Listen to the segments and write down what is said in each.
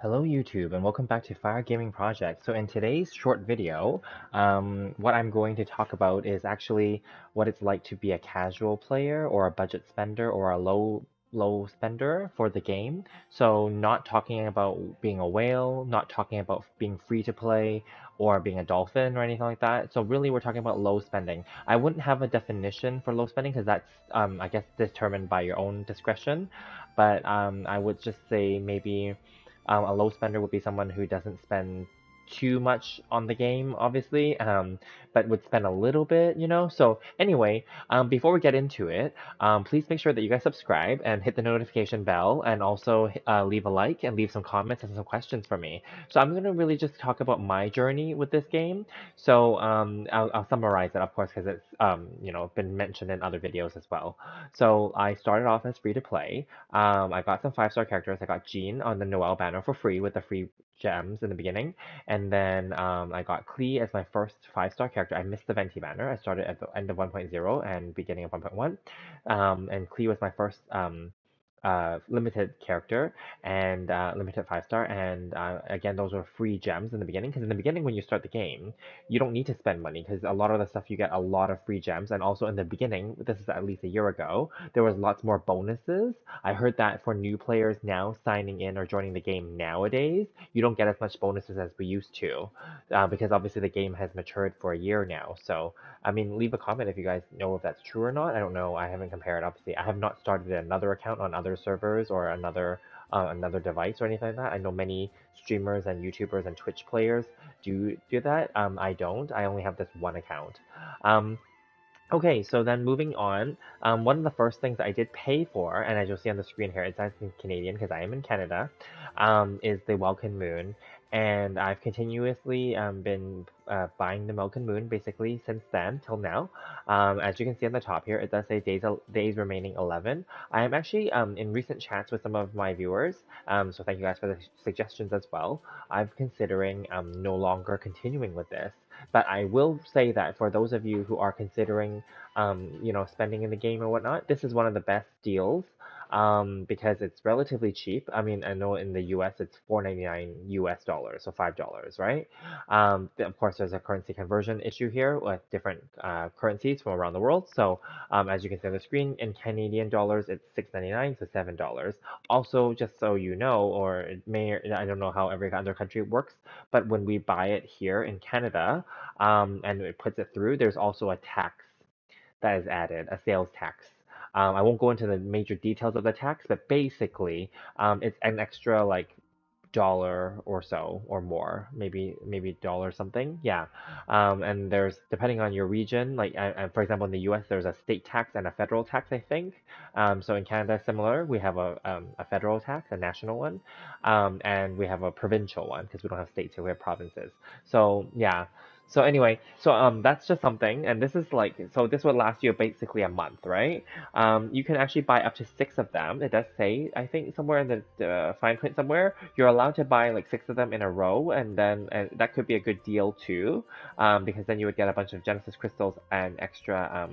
Hello YouTube and welcome back to Fire Gaming Project. So in today's short video, what I'm going to talk about is actually what it's like to be a casual player or a budget spender or a low spender for the game. So not talking about being a whale, not talking about being free to play or being a dolphin or anything like that. So really we're talking about low spending. I wouldn't have a definition for low spending because that's I guess determined by your own discretion, but I would just say maybe a low spender would be someone who doesn't spend too much on the game, obviously, but would spend a little bit, you know? So, anyway, before we get into it, please make sure that you guys subscribe and hit the notification bell and also leave a like and leave some comments and some questions for me. So, I'm going to really just talk about my journey with this game. So, I'll summarize it, of course, because it's, been mentioned in other videos as well. So, I started off as free to play. I got some 5-star characters. I got Jean on the Noel banner for free with the free gems in the beginning. And then I got Klee as my first 5-star character. I missed the Venti banner. I started at the end of 1.0 and beginning of 1.1. And Klee was my first limited character and limited 5-star. And again, those were free gems in the beginning. Because in the beginning, when you start the game, you don't need to spend money because a lot of the stuff you get a lot of free gems. And also in the beginning, this is at least a year ago, there was lots more bonuses. I heard that for new players now signing in or joining the game nowadays, you don't get as much bonuses as we used to, because obviously the game has matured for a year now. So, I mean, leave a comment if you guys know if that's true or not. I don't know. I haven't compared. Obviously, I have not started another account on other servers or another device or anything like that. I know many streamers and YouTubers and Twitch players do that. I don't. I only have this one account. Um, Okay, so then moving on, one of the first things I did pay for, and as you'll see on the screen here, it's in Canadian because I am in Canada, is the Welkin Moon. And I've continuously been buying the Welkin Moon basically since then till now. As you can see on the top here, it does say days remaining 11. I am actually in recent chats with some of my viewers, so thank you guys for the suggestions as well. I'm considering no longer continuing with this. But I will say that for those of you who are considering, spending in the game or whatnot, this is one of the best deals, because it's relatively cheap. I mean, I know in the US it's 4.99 US dollars, so $5, right? Of course, there's a currency conversion issue here with different currencies from around the world. So, as you can see on the screen, in Canadian dollars, it's 6.99, so $7. Also, just so you know, or it may, I don't know how every other country works, but when we buy it here in Canada, and it puts it through, there's also a tax that is added, a sales tax. I won't go into the major details of the tax, but basically, it's an extra like dollar or so or more, maybe dollar something. Yeah. And there's depending on your region, like for example in the US there's a state tax and a federal tax, I think. So in Canada similar, we have a federal tax, a national one, and we have a provincial one because we don't have states here, we have provinces. So yeah. So anyway, so that's just something, and this is like, so this would last you basically a month, right? You can actually buy up to 6 of them. It does say, I think somewhere in the fine print somewhere, you're allowed to buy like 6 of them in a row, and then that could be a good deal too, because then you would get a bunch of Genesis crystals and extra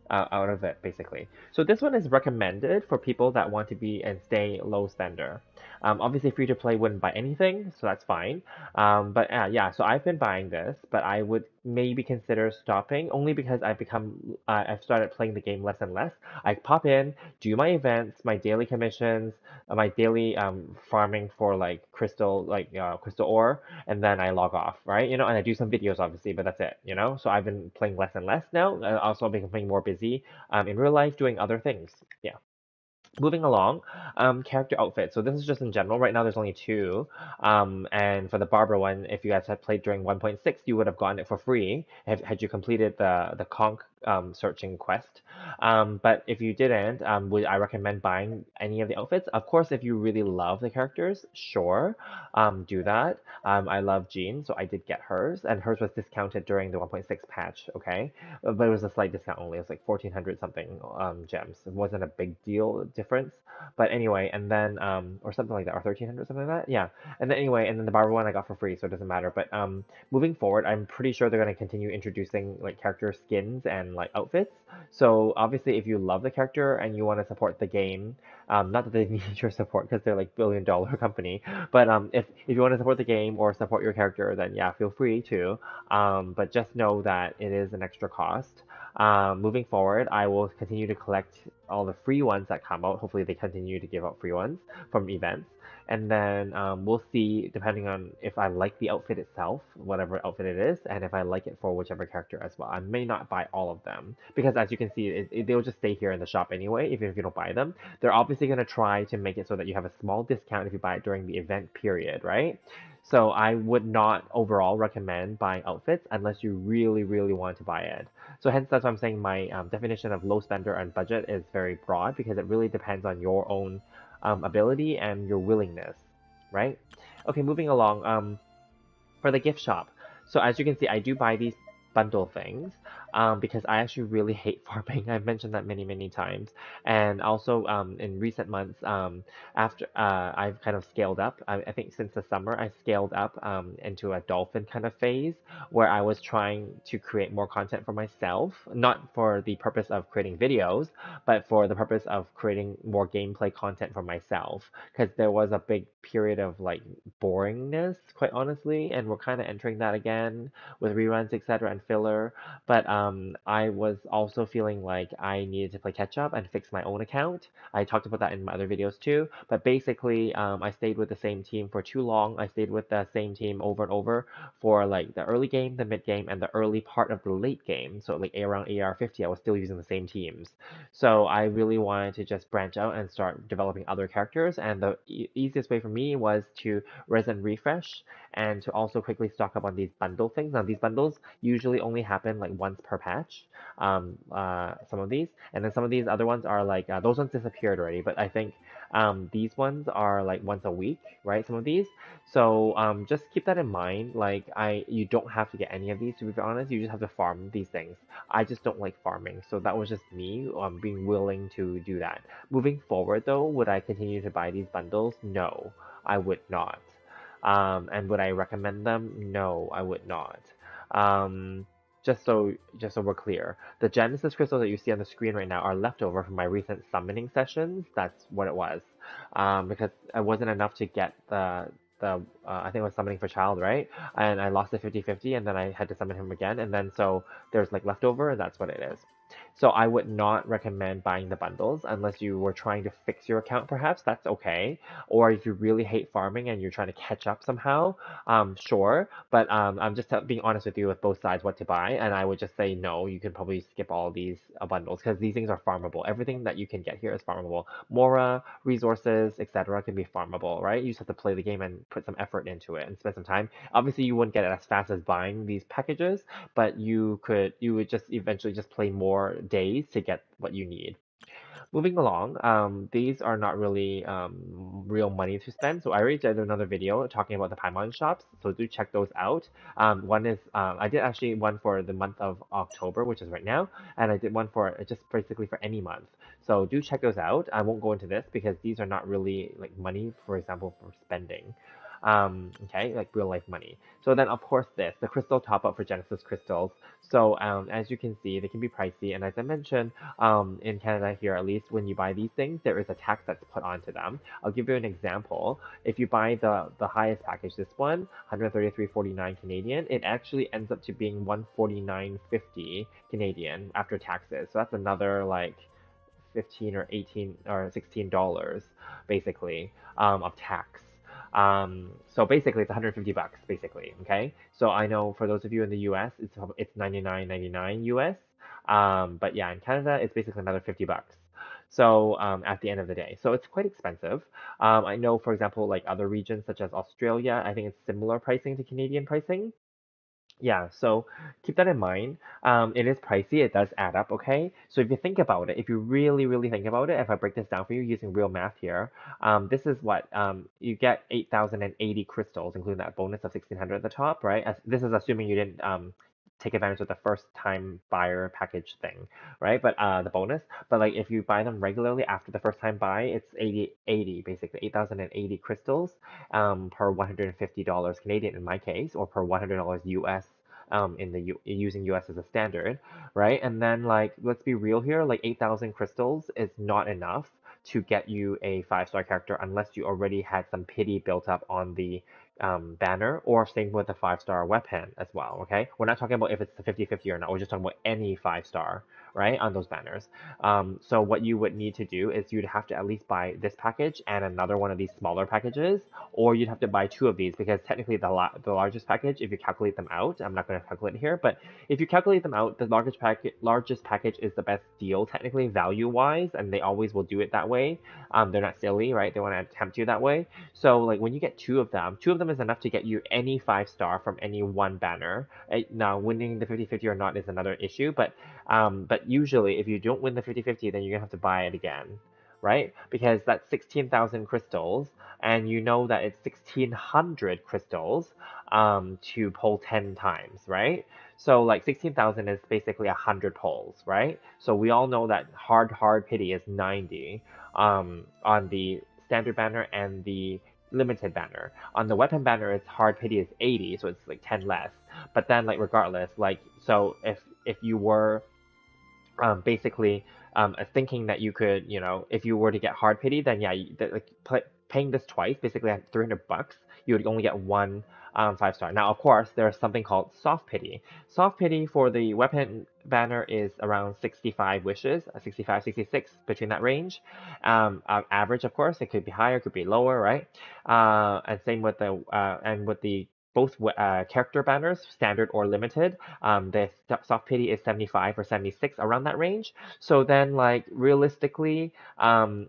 out of it, basically. So this one is recommended for people that want to be and stay low spender. Obviously, free to play wouldn't buy anything, so that's fine. But yeah, so I've been buying this, but I would maybe consider stopping only because I've started playing the game less and less. I pop in, do my events, my daily commissions, my daily farming for like crystal ore, and then I log off, right? And I do some videos obviously, but that's it. So I've been playing less and less now. Also, I've been playing more busy in real life doing other things. Yeah. Moving along, character outfit. So this is just in general. Right now, there's only two. And for the Barbara one, if you guys had played during 1.6, you would have gotten it for free had you completed the conch searching quest. But if you didn't, would I recommend buying any of the outfits? Of course, if you really love the characters, sure, do that. I love Jean, so I did get hers, and hers was discounted during the 1.6 patch. Okay, but it was a slight discount only. It was like 1,400 something gems. It wasn't a big deal difference. But anyway, and then or something like that, or 1,300 something like that. Yeah. And then anyway, and then the Barbara one I got for free, so it doesn't matter. But moving forward, I'm pretty sure they're going to continue introducing like character skins and like outfits. So obviously, if you love the character and you want to support the game, not that they need your support because they're like billion-dollar company, but if you want to support the game or support your character, then yeah, feel free to. But just know that it is an extra cost. Moving forward, I will continue to collect all the free ones that come out. Hopefully, they continue to give out free ones from events. And then we'll see, depending on if I like the outfit itself, whatever outfit it is, and if I like it for whichever character as well. I may not buy all of them because, as you can see, they'll just stay here in the shop anyway, even if you don't buy them. They're obviously going to try to make it so that you have a small discount if you buy it during the event period, right? So I would not overall recommend buying outfits unless you really, really want to buy it. So hence that's why I'm saying my definition of low spender and budget is very broad because it really depends on your own ability and your willingness, right? Okay, moving along. For the gift shop. So as you can see, I do buy these bundle things because I actually really hate farming. I've mentioned that many, many times. And also in recent months, after I've kind of scaled up. I think since the summer, I scaled up into a dolphin kind of phase where I was trying to create more content for myself, not for the purpose of creating videos, but for the purpose of creating more gameplay content for myself. Because there was a big period of like boringness, quite honestly, and we're kind of entering that again with reruns, etc., and filler. But I was also feeling like I needed to play catch up and fix my own account. I talked about that in my other videos too. But basically, I stayed with the same team for too long. I stayed with the same team over and over for like the early game, the mid game, and the early part of the late game. So like around AR 50, I was still using the same teams. So I really wanted to just branch out and start developing other characters. And the easiest way for me was to resin refresh and to also quickly stock up on these bundle things. Now these bundles usually only happen like once per patch. Some of these, and then some of these other ones are like those ones disappeared already. But I think these ones are like once a week, right? Some of these. So just keep that in mind. Like you don't have to get any of these to be honest. You just have to farm these things. I just don't like farming, so that was just me being willing to do that. Moving forward, though, would I continue to buy these bundles? No, I would not. And would I recommend them? No, I would not. Um, just so we're clear, the Genesis crystals that you see on the screen right now are leftover from my recent summoning sessions. That's what it was. Because it wasn't enough to get the I think it was summoning for child, right? And I lost it 50-50, and then I had to summon him again, and then so there's like leftover, and that's what it is. So I would not recommend buying the bundles unless you were trying to fix your account, perhaps. That's okay. Or if you really hate farming and you're trying to catch up somehow, sure. But I'm just being honest with you with both sides what to buy, and I would just say no. You can probably skip all these bundles because these things are farmable. Everything that you can get here is farmable. Mora, resources, etc., can be farmable, right? You just have to play the game and put some effort into it and spend some time. Obviously, you wouldn't get it as fast as buying these packages, but you would just eventually just play more days to get what you need. Moving along, these are not really real money to spend. So I already did another video talking about the Paimon shops, so do check those out. One is I did actually one for the month of October, which is right now, and I did one for just basically for any month. So do check those out. I won't go into this because these are not really like money, for example, for spending. Okay, like real life money. So then, of course, the crystal top up for Genesis crystals. So as you can see, they can be pricey, and as I mentioned, in Canada here at least, when you buy these things, there is a tax that's put onto them. I'll give you an example. If you buy the highest package, this one, 133.49 Canadian, it actually ends up to being 149.50 Canadian after taxes. So that's another like 15 or 18 or $16 basically of tax. So basically it's 150 bucks basically, okay? So I know for those of you in the US, it's 99.99 US. But yeah, in Canada, it's basically another 50 bucks. So at the end of the day, so it's quite expensive. I know, for example, like other regions such as Australia, I think it's similar pricing to Canadian pricing. Yeah, so keep that in mind. It is pricey, it does add up, okay? So if you think about it, if you really, really think about it, if I break this down for you using real math here, this is what you get 8,080 crystals, including that bonus of 1,600 at the top, right? This is assuming you didn't take advantage of the first time buyer package thing, right? But the bonus. But like if you buy them regularly after the first time buy, it's 80 basically, 8,080 crystals per $150 Canadian in my case, or per $100 US in the using US as a standard, right? And then like let's be real here, like 8,000 crystals is not enough to get you a 5-star character unless you already had some pity built up on the banner, or same with the 5-star weapon as well, okay? We're not talking about if it's the 50/50 or not, we're just talking about any 5-star, right, on those banners. So what you would need to do is you'd have to at least buy this package and another one of these smaller packages, or you'd have to buy two of these because technically the largest package, if you calculate them out, I'm not going to calculate it here, but if you calculate them out, the largest package is the best deal technically value-wise, and they always will do it that way. They're not silly, right? They want to tempt you that way. So like when you get two of them is enough to get you any 5-star from any one banner. Now winning the 50/50 or not is another issue, but usually if you don't win the 50/50, then you're gonna have to buy it again, right? Because that's 16,000 crystals, and you know that it's 1,600 crystals to pull 10 times, right? So like 16,000 is basically 100 pulls, right? So we all know that hard pity is 90 on the standard banner and the limited banner. On the weapon banner, its hard pity is 80, so it's like 10 less. But then like regardless, like so if you were basically thinking that you could, if you were to get hard pity, then yeah, paying this twice, basically at $300, you would only get one 5-star. Now, of course, there's something called soft pity. Soft pity for the weapon banner is around 65 wishes, 65, 66, between that range. Average, of course, it could be higher, could be lower, right? And same with the both character banners, standard or limited. The soft pity is 75 or 76, around that range. So then, like realistically,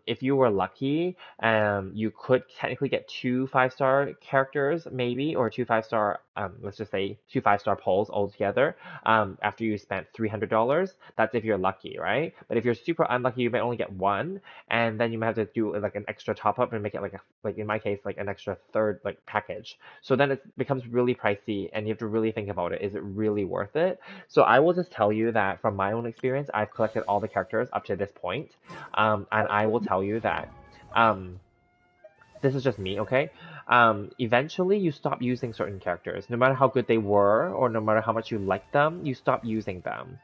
if you were lucky, you could technically get two 5-star characters, maybe, or two 5-star, let's just say two 5-star polls altogether. After you spent $300, that's if you're lucky, right? But if you're super unlucky, you may only get one, and then you might have to do like an extra top up and make it like in my case, like an extra third like package. So then it becomes really pricey, and you have to really think about it. Is it really worth it? So I will just tell you that from my own experience, I've collected all the characters up to this point, and I will tell you that um, this is just me, okay? Eventually, you stop using certain characters. No matter how good they were, or no matter how much you like them, you stop using them.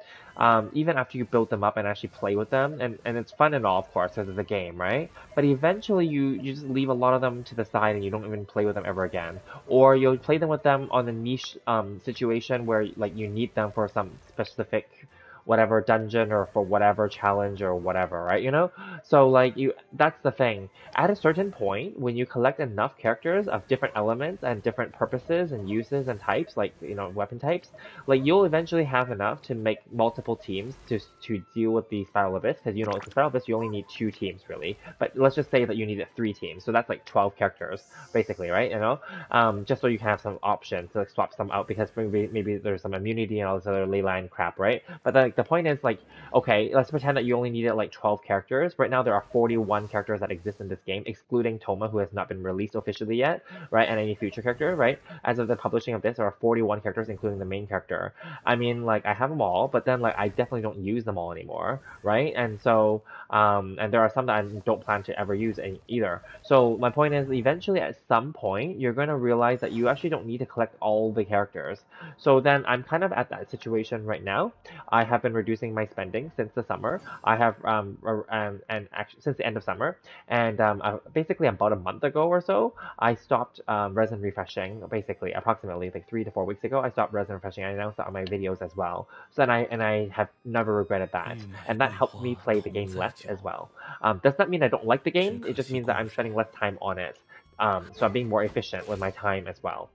Even after you build them up and actually play with them, and it's fun and all, of course, because it's a game, right? But eventually, you just leave a lot of them to the side and you don't even play with them ever again. Or you'll play them with them on a niche situation where like you need them for some specific whatever dungeon or for whatever challenge or whatever, right? So like that's the thing. At a certain point, when you collect enough characters of different elements and different purposes and uses and types, like weapon types, like you'll eventually have enough to make multiple teams to deal with the Spiral Abyss, because it's the Spiral Abyss, you only need 2 teams really. But let's just say that you needed 3 teams, so that's like 12 characters basically, right? Just so you can have some options to like swap some out, because maybe there's some immunity and all this other leyline crap, right? But like the point is, like, okay, let's pretend that you only needed like 12 characters. Right now there are 41 characters that exist in this game, excluding Toma, who has not been released officially yet, right? And any future character, right? As of the publishing of this, there are 41 characters, including the main character. I mean, like, I have them all, but then like I definitely don't use them all anymore, right? And so and there are some that I don't plan to ever use either. So my point is, eventually at some point, you're going to realize that you actually don't need to collect all the characters. So then I'm kind of at that situation right now. I have been reducing my spending since the summer. I have and actually since the end of summer, and basically about a month ago or so, I stopped resin refreshing. Basically, approximately like 3 to 4 weeks ago, I stopped resin refreshing. I announced that on my videos as well. So then I have never regretted that, and that helps me play the game less as well. Does that mean I don't like the game? It just means that I'm spending less time on it. So I'm being more efficient with my time as well.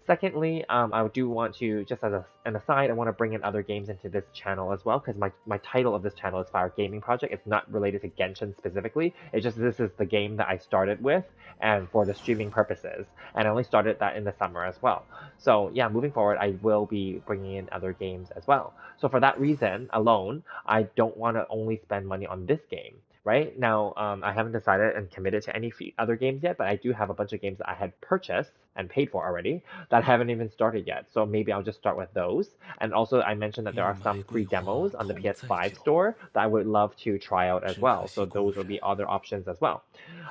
Secondly, I do want to, just as an aside, I want to bring in other games into this channel as well, because my title of this channel is Fire Gaming Project. It's not related to Genshin specifically. It's just this is the game that I started with and for the streaming purposes. And I only started that in the summer as well. So yeah, moving forward, I will be bringing in other games as well. So for that reason alone, I don't want to only spend money on this game. Right now, I haven't decided and committed to any other games yet, but I do have a bunch of games that I had purchased and paid for already that haven't even started yet. So maybe I'll just start with those. And also, I mentioned that there are some free demos on the PS5 store that I would love to try out as well. So those will be other options as well.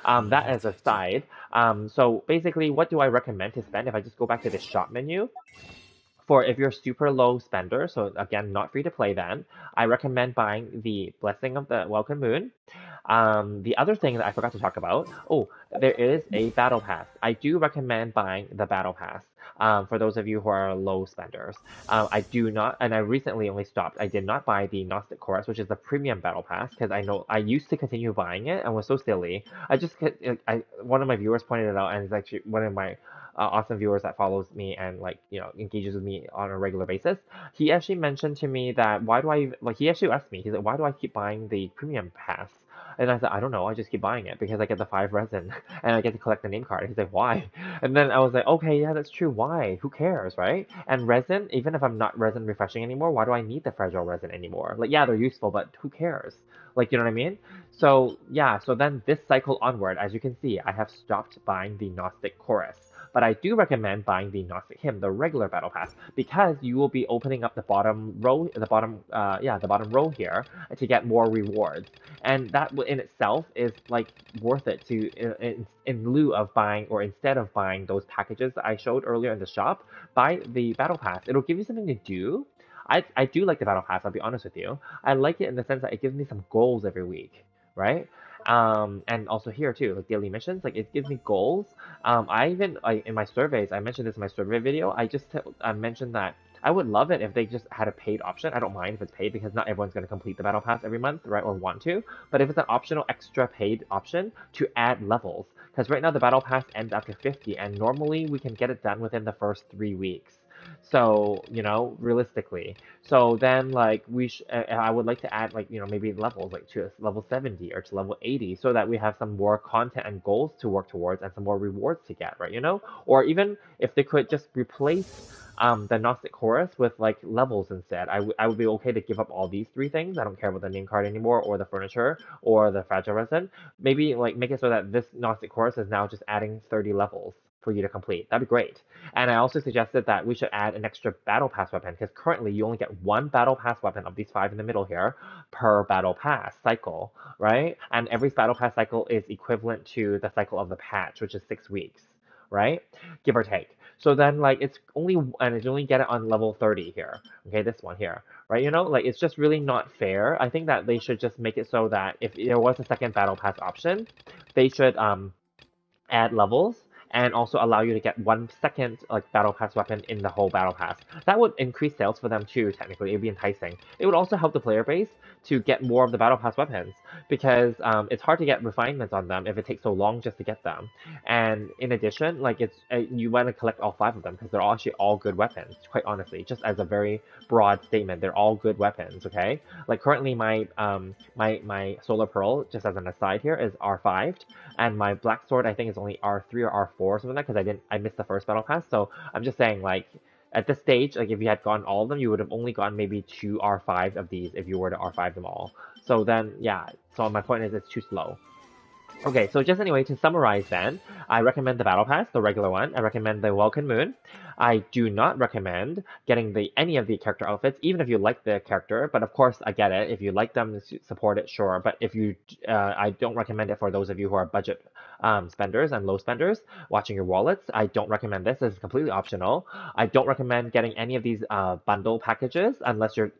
That as a side. So basically, what do I recommend to spend? If I just go back to the shop menu, For if you're super low spender, so again, not free to play then, I recommend buying the Blessing of the Welcome Moon. The other thing that I forgot to talk about, oh, there is a battle pass. I do recommend buying the battle pass. For those of you who are low spenders. I do not, and I recently only stopped. I did not buy the Gnostic Chorus, which is the premium battle pass, because I know I used to continue buying it and was so silly. One of my viewers pointed it out, and it's actually one of my awesome viewers that follows me and like engages with me on a regular basis. He actually mentioned to me that why do I like he actually asked me, he's like, why do I keep buying the premium pass? And I said, I don't know, I just keep buying it because I get the 5 resin and I get to collect the name card. And he's like, why? And then I was like, okay, yeah, that's true. Why? Who cares, right? And resin, even if I'm not resin refreshing anymore, why do I need the fragile resin anymore? Like, yeah, they're useful, but who cares? Like, you know what I mean? So, yeah, so then this cycle onward, as you can see, I have stopped buying the Gnostic Chorus. But I do recommend buying the Gnostic Hymn, the regular battle pass, because you will be opening up the bottom row, the bottom row here to get more rewards, and that in itself is like worth it to in lieu of buying or instead of buying those packages that I showed earlier in the shop. Buy the battle pass. It'll give you something to do. I do like the battle pass. I'll be honest with you. I like it in the sense that it gives me some goals every week, right? And also here too, like daily missions, like it gives me goals. I even in my surveys, I mentioned this in my survey video. I mentioned that I would love it if they just had a paid option. I don't mind if it's paid because not everyone's going to complete the battle pass every month, right? Or want to. But if it's an optional extra paid option to add levels, because right now the battle pass ends after 50, and normally we can get it done within the first 3 weeks. So, realistically. So then, like, I would like to add, like, maybe levels, like, to level 70 or to level 80, so that we have some more content and goals to work towards and some more rewards to get, right, Or even if they could just replace the Gnostic Chorus with, like, levels instead. I would be okay to give up all these 3 things. I don't care about the name card anymore, or the furniture, or the fragile resin. Maybe, like, make it so that this Gnostic Chorus is now just adding 30 levels for you to complete. That'd be great. And I also suggested that we should add an extra battle pass weapon, because currently you only get 1 battle pass weapon of these 5 in the middle here per battle pass cycle, right? And every battle pass cycle is equivalent to the cycle of the patch, which is 6 weeks, right? Give or take. So then, like, it's only get it on level 30 here. Okay, this one here, right? Like, it's just really not fair. I think that they should just make it so that if there was a second battle pass option, they should add levels and also allow you to get 1 second like battle pass weapon in the whole battle pass. That would increase sales for them too, technically. It would be enticing. It would also help the player base to get more of the battle pass weapons, because it's hard to get refinements on them if it takes so long just to get them. And in addition, like, it's you want to collect all 5 of them because they're actually all good weapons, quite honestly. Just as a very broad statement, they're all good weapons, okay? Like, currently my my Solar Pearl, just as an aside here, is R5, and my Black Sword I think is only R3 or R4 or something like that, because I missed the first battle pass. So I'm just saying, like, at this stage, like, if you had gotten all of them, you would have only gotten maybe 2 R5 of these if you were to R5 them all. So then, yeah, so my point is it's too slow. Okay, so just anyway, to summarize then, I recommend the Battle Pass, the regular one. I recommend the Welcome Moon. I do not recommend getting any of the character outfits, even if you like the character. But of course, I get it. If you like them, support it, sure. But if you, I don't recommend it for those of you who are budget spenders and low spenders watching your wallets. I don't recommend this. This is completely optional. I don't recommend getting any of these bundle packages unless you're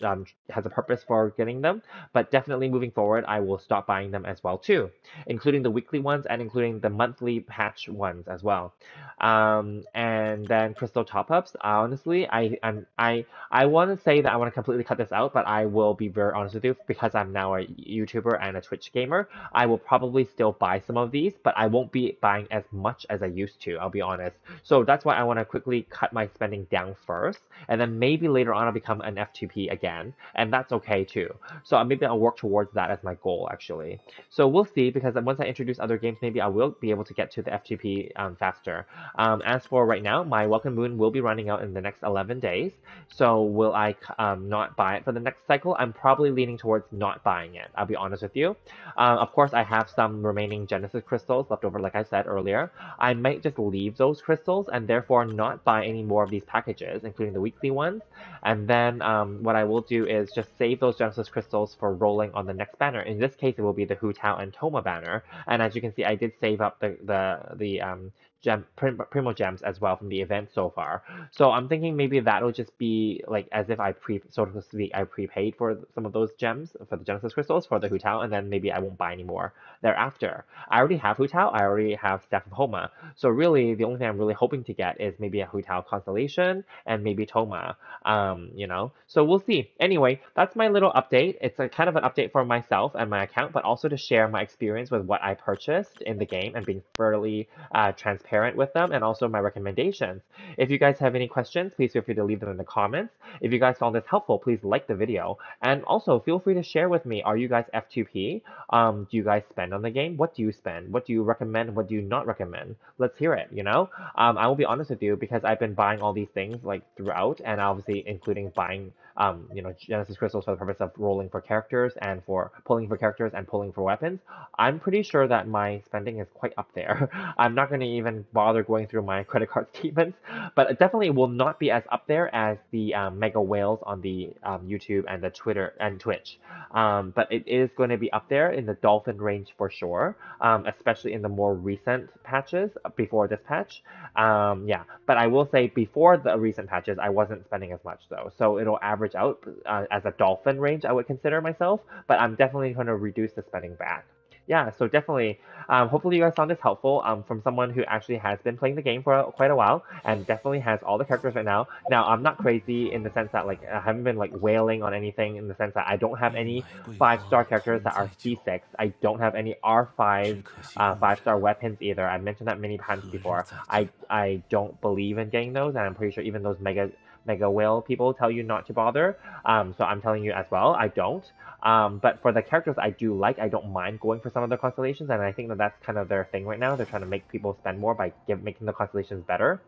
has a purpose for getting them. But definitely moving forward, I will stop buying them as well too, including the weekly ones and including the monthly patch ones as well. And then crystal top-ups. Honestly, I want to say that I want to completely cut this out, but I will be very honest with you, because I'm now a YouTuber and a Twitch gamer. I will probably still buy some of these, but I won't be buying as much as I used to, I'll be honest. So that's why I want to quickly cut my spending down first, and then maybe later on I'll become an F2P again, and that's okay too. So maybe I'll work towards that as my goal, actually. So we'll see, because once I introduce other games, maybe I will be able to get to the FTP faster. As for right now, my Welcome Moon will be running out in the next 11 days. So will I not buy it for the next cycle? I'm probably leaning towards not buying it, I'll be honest with you. Of course, I have some remaining Genesis crystals left over, like I said earlier. I might just leave those crystals and therefore not buy any more of these packages, including the weekly ones. And then what I will do is just save those Genesis crystals for rolling on the next banner. In this case, it will be the Hu Tao and Toma banner. And as you can see, I did save up primo gems as well from the event so far. So I'm thinking maybe that'll just be like as if so to speak, I prepaid for some of those gems for the Genesis crystals for the Hu Tao, and then maybe I won't buy any more thereafter. I already have Hu Tao, I already have Staff of Homa. So really, the only thing I'm really hoping to get is maybe a Hu Tao constellation and maybe Toma. So we'll see. Anyway, that's my little update. It's a kind of an update for myself and my account, but also to share my experience with what I purchased in the game and being fairly transparent with them, and also my recommendations. If you guys have any questions, please feel free to leave them in the comments. If you guys found this helpful, please like the video. And also feel free to share with me, are you guys F2P? Do you guys spend on the game? What do you spend? What do you recommend? What do you not recommend? Let's hear it, you know? I will be honest with you because I've been buying all these things like throughout, and obviously including buying Genesis crystals for the purpose of rolling for characters and for pulling for characters and pulling for weapons. I'm pretty sure that my spending is quite up there. I'm not going to even bother going through my credit card statements, but it definitely will not be as up there as the mega whales on the YouTube and the Twitter and Twitch. But it is going to be up there in the dolphin range for sure, especially in the more recent patches before this patch. Yeah, but I will say before the recent patches, I wasn't spending as much though. So it'll average out as a dolphin range, I would consider myself, but I'm definitely going to reduce the spending back. Yeah, so definitely, hopefully you guys found this helpful from someone who actually has been playing the game for quite a while and definitely has all the characters right now. Now, I'm not crazy in the sense that like I haven't been like wailing on anything in the sense that I don't have any 5-star characters that are C6. I don't have any R5 5-star weapons either. I mentioned that many times before. I don't believe in getting those, and I'm pretty sure even those mega whale people tell you not to bother. So I'm telling you as well, I don't. But for the characters I do like, I don't mind going for some of the constellations, and I think that that's kind of their thing right now. They're trying to make people spend more by making the constellations better.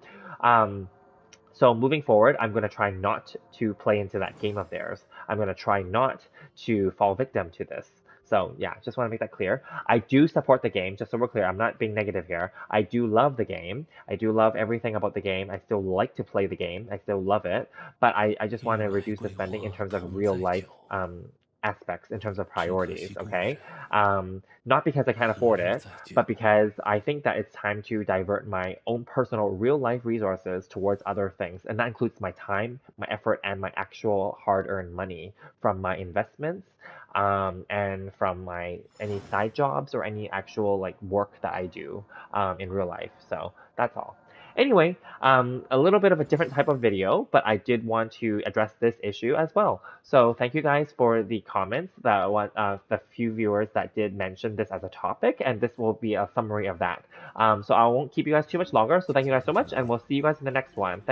So moving forward, I'm going to try not to play into that game of theirs. I'm going to try not to fall victim to this. So yeah, just want to make that clear. I do support the game, just so we're clear. I'm not being negative here. I do love the game. I do love everything about the game. I still like to play the game. I still love it. But I just want to reduce the spending in terms of real life aspects, in terms of priorities, okay? Not because I can't afford it, but because I think that it's time to divert my own personal real life resources towards other things. And that includes my time, my effort, and my actual hard-earned money from my investments, and from my any side jobs or any actual like work that I do in real life. So that's all. Anyway, a little bit of a different type of video, but I did want to address this issue as well. So thank you guys for the comments, the few viewers that did mention this as a topic, and this will be a summary of that. So I won't keep you guys too much longer, so thank you guys so much, and we'll see you guys in the next one.